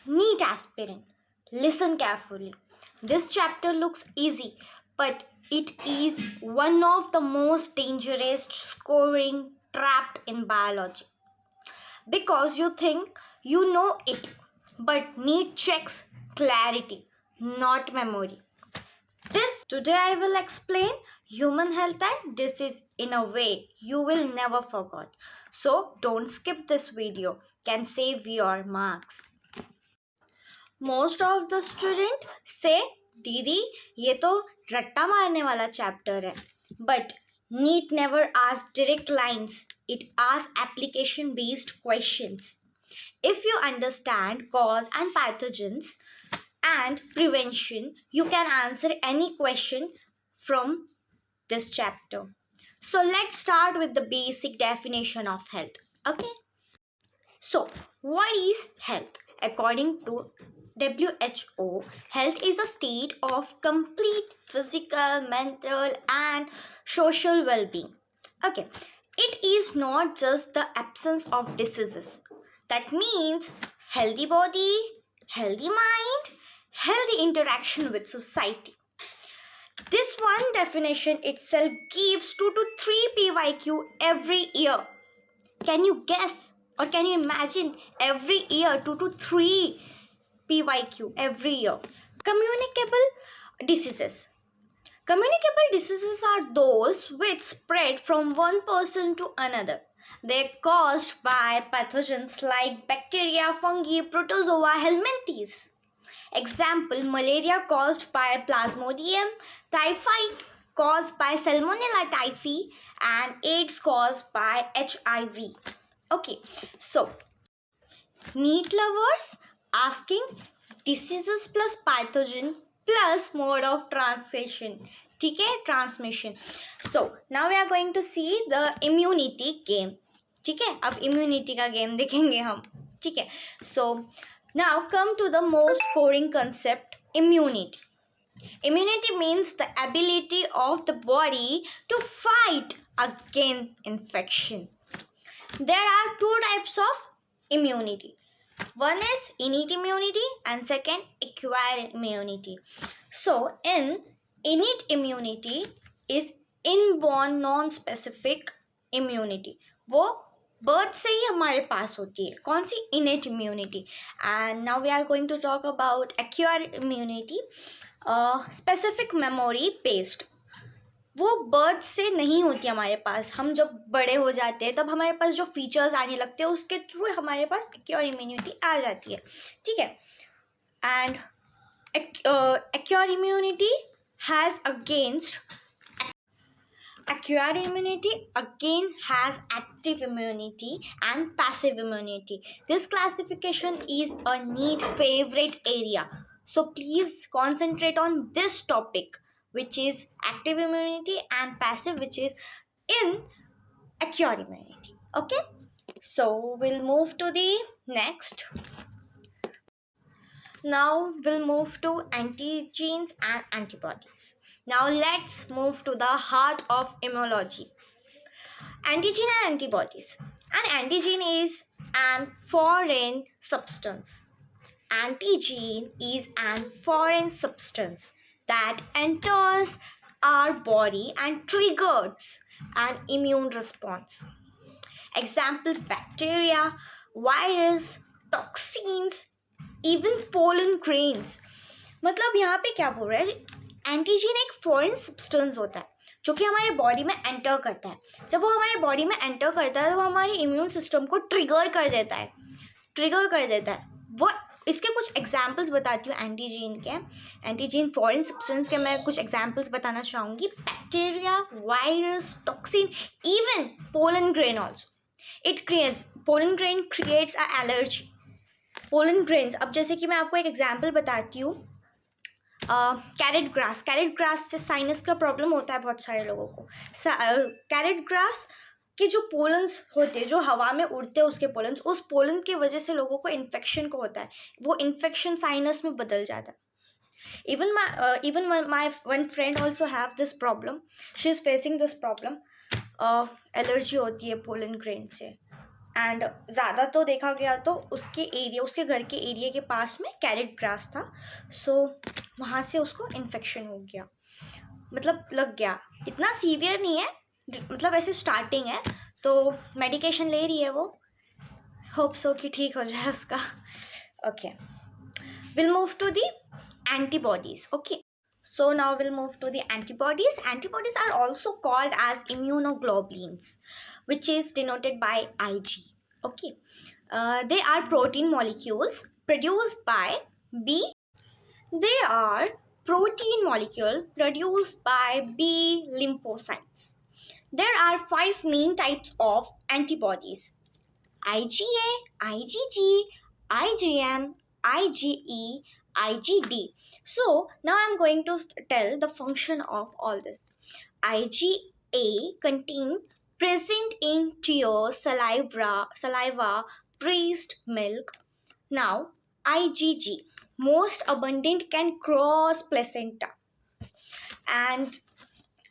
NEET aspirant, listen carefully. This chapter looks easy, but it is one of the most dangerous scoring trapped in biology. Because you think you know it, but NEET checks clarity, not memory. Today I will explain human health and disease in a way you will never forget. So don't skip this video, can save your marks. Most of the student say, Didi, ये तो रट्टा मारने वाला chapter है. But NEET never asks direct lines. It asks application based questions. If you understand cause and pathogens and prevention, you can answer any question from this chapter. So let's start with the basic definition of health. Okay. So, what is health? According to WHO, health is a state of complete physical, mental, and social well being. Okay, it is not just the absence of diseases. That means healthy body, healthy mind, healthy interaction with society. This one definition itself gives 2 to 3 PYQ every year. Can you guess or can you imagine every year 2 to 3 PYQ every year? Communicable diseases. Communicable diseases are those which spread from one person to another. They are caused by pathogens like bacteria, fungi, protozoa, helminthes. Example, malaria caused by Plasmodium, typhoid caused by Salmonella typhi, and AIDS caused by HIV. Okay, so NEET lovers asking diseases plus pathogen plus mode of transmission. ठीक है, transmission. So now we are going to see the immunity game. ठीक है, अब immunity का game देखेंगे हम. ठीक है, so now come to the most boring concept, immunity. Immunity means the ability of the body to fight against infection. There are two types of immunity. One is innate immunity and second acquired immunity. So in innate immunity is inborn non-specific immunity. वो birth से ही हमारे पास होती है. कौन सी? Innate immunity. And now we are going to talk about acquired immunity, specific memory based. वो बर्थ से नहीं होती हमारे पास. हम जब बड़े हो जाते हैं तब हमारे पास जो फीचर्स आने लगते हैं उसके थ्रू हमारे पास एक्वायर्ड इम्यूनिटी आ जाती है. ठीक है. And acquired immunity has against acquired immunity again has active immunity and passive immunity. This classification is a NEET favorite area. So please concentrate on this topic, which is active immunity, and passive, which is in acquired immunity. Okay. So we'll move to the next. Now we'll move to antigens and antibodies. Now let's move to the heart of immunology. Antigen and antibodies. An antigen is an foreign substance. Antigen is an foreign substance that enters our body and triggers an immune response. Example, bacteria, virus, toxins, even pollen grains. मतलब यहाँ पे क्या बोल रहा है? Antigen एक foreign substance होता है जो कि हमारे बॉडी में एंटर करता है. जब वो हमारे बॉडी में एंटर करता है तो वो हमारे इम्यून सिस्टम को ट्रिगर कर देता है. वो इसके कुछ एग्जाम्पल्स बताती हूँ एंटीजन के. एंटीजन फॉरेन सब्सटेंस के मैं कुछ एग्जाम्पल्स बताना चाहूँगी. Bacteria, virus, toxin, even pollen grain also. Pollen grain creates a allergy. Pollen grains, अब जैसे कि मैं आपको एक एग्जाम्पल बताती हूँ. कैरेट ग्रास से साइनस का प्रॉब्लम होता है बहुत सारे लोगों को. कैरेट ग्रास के जो पोलन्स होते हैं, जो हवा में उड़ते हैं उसके पोलन्स, उस पोलन की वजह से लोगों को इन्फेक्शन को होता है. वो इन्फेक्शन साइनस में बदल जाता है. even my one friend also have this problem. She is facing this problem. Allergy होती है पोलन ग्रेन से. एंड ज़्यादा तो देखा गया तो उसके घर के एरिया के पास में कैरेट ग्रास था, सो वहाँ से उसको इन्फेक्शन हो गया, मतलब लग गया। इतना सीवियर नहीं है, मतलब ऐसे स्टार्टिंग है, तो मेडिकेशन ले रही है वो, होप सो कि ठीक हो जाए उसका। Okay, we'll move to the antibodies. Okay, so now we'll move to the antibodies. Antibodies are also called as immunoglobulins, which is denoted by Ig. Okay, they are protein molecules produced by B. They are protein molecules produced by B lymphocytes. There are 5 main types of antibodies: IgA, IgG, IgM, IgE, IgD. So now I'm going to tell the function of all this. IgA contain present in tear, saliva, breast milk. Now IgG most abundant can cross placenta, and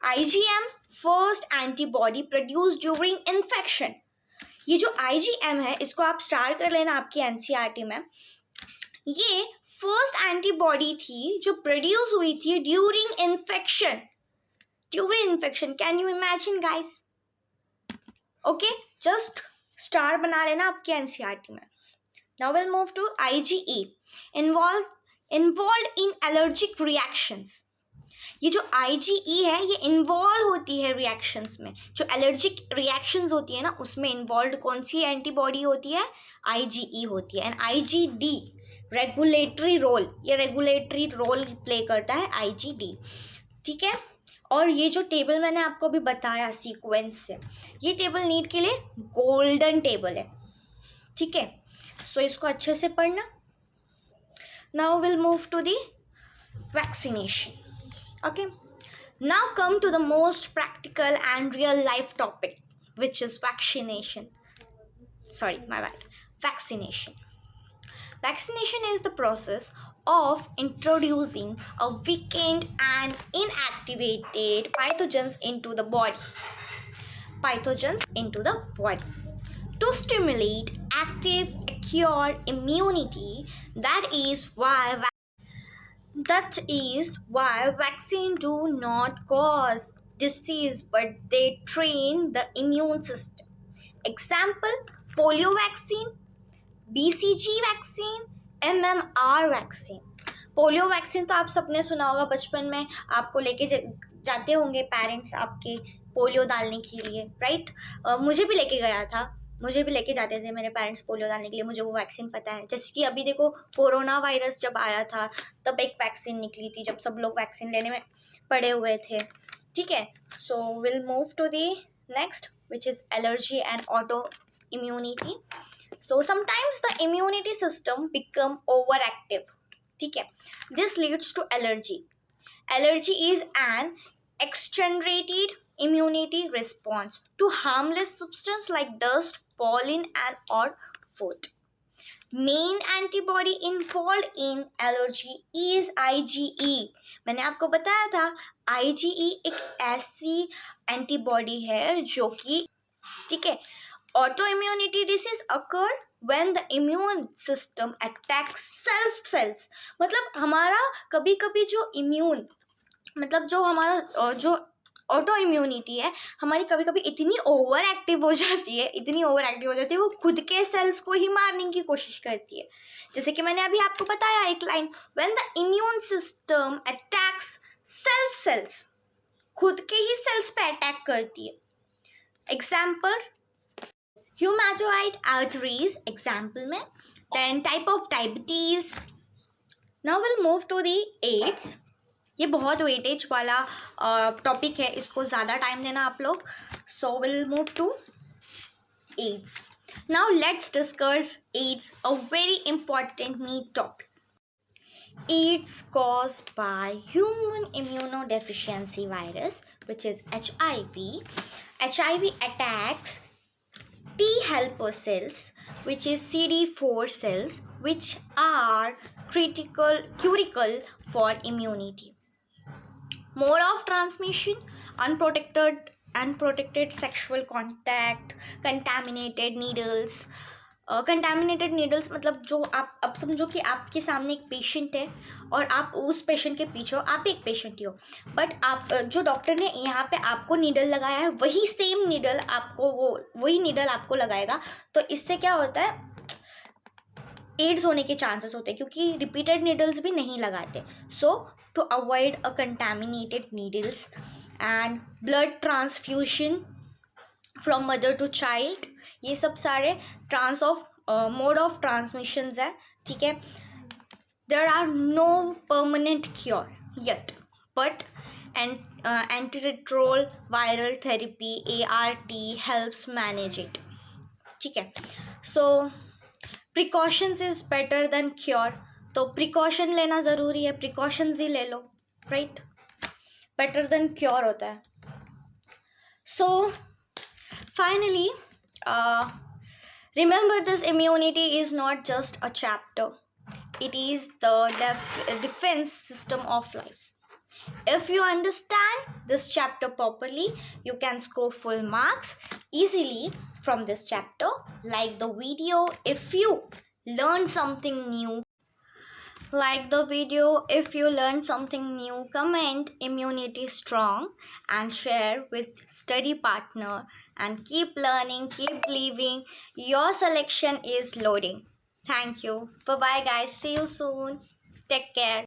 IgM first antibody produced during infection. ये जो IgM है इसको आप star कर लेना आपकी NCERT में। ये फर्स्ट एंटीबॉडी थी जो प्रोड्यूस हुई थी during infection. Can you imagine guys? Okay, just star बना लेना आपके एनसीईआरटी में। Now will move to IgE, involve in allergic reactions. ये जो IgE है ये इन्वॉल्व होती है रिएक्शंस में, जो एलर्जिक रिएक्शंस होती है ना उसमें इन्वॉल्व कौन सी एंटीबॉडी होती है? IgE होती है। And IgD regulatory role play करता है IgD, ठीक है। और ये जो टेबल मैंने आपको अभी बताया सीक्वेंस से, ये टेबल नीट के लिए गोल्डन टेबल है, ठीक है। सो इसको अच्छे से पढ़ना। Now will move to the vaccination. Okay, now come to the most practical and real life topic, which is vaccination. Vaccination. Vaccination is the process of introducing a weakened and inactivated pathogens into the body. To stimulate active acquired immunity. That is why vaccine do not cause disease, but they train the immune system. Example: polio vaccine, BCG vaccine, MMR vaccine. Polio vaccine तो आप सबने सुना होगा, बचपन में आपको लेके जाते होंगे पेरेंट्स आपके पोलियो डालने के लिए, राइट? मुझे भी लेके जाते थे मेरे पेरेंट्स पोलियो डालने के लिए, मुझे वो वैक्सीन पता है। जैसे कि अभी देखो कोरोना वायरस जब आया था तब एक वैक्सीन निकली थी, जब सब लोग वैक्सीन लेने में पड़े हुए थे, ठीक है। So will move to the next, which is allergy and auto immunity. So sometimes the immunity system become over active, ठीक है। This leads to allergy. Allergy is an exaggerated immunity response to harmless substance like dust, pollen and or food. Main antibody involved in allergy is IgE. मैंने आपको बताया था IgE एक ऐसी antibody है जो कि, ठीक है, auto immunity disease occur when the immune system attacks self cells. मतलब हमारा कभी कभी जो इम्यून, मतलब जो हमारा जो ऑटो इम्यूनिटी है हमारी कभी कभी इतनी ओवर एक्टिव हो जाती है वो खुद के सेल्स को ही मारने की कोशिश करती है। जैसे कि मैंने अभी आपको बताया एक line, when the immune system attacks self cells, खुद के ही सेल्स पे अटैक करती है। एग्जाम्पल ह्यूमैटोइड आर्थरीज एग्जाम्पल में, then type of diabetes. Now will move to the AIDS. ये बहुत वेटेज वाला टॉपिक है, इसको ज़्यादा टाइम देना आप लोग। So will move to AIDS. Now let's discuss AIDS, a very important need topic. AIDS caused by human immunodeficiency virus, which is HIV. HIV attacks T helper cells, which is CD4 cells, which are critical for immunity. Mode of transmission: unprotected unprotected sexual contact, contaminated needles. Contaminated needles मतलब जो आप अब समझो कि आपके सामने एक patient है और आप उस पेशेंट के पीछे हो, आप एक पेशेंट ही हो, बट आप जो डॉक्टर ने यहाँ पे आपको नीडल लगाया है वही सेम नीडल आपको वही नीडल आपको लगाएगा, तो इससे क्या होता है, एड्स होने के चांसेस होते हैं क्योंकि रिपीटेड नीडल्स भी नहीं लगाते. So to avoid a contaminated needles and blood transfusion from mother to child, ये सब सारे मोड ऑफ ट्रांसमिशंस है. ठीक है, there are no permanent cure yet, but antiretroviral viral therapy ART helps manage it. ठीक है, so precautions is better than cure, तो precaution लेना ज़रूरी है, प्रिकॉशंस ही ले लो, राइट, बेटर देन क्योर होता है. So finally remember, this immunity is not just a chapter, it is the defense system of life. If you understand this chapter properly, you can score full marks easily from this chapter. Like the video if you learned something new. Like the video if you learned something new, comment immunity strong and share with study partner, and keep learning, keep believing, your selection is loading. Thank you. Bye bye guys, see you soon, take care.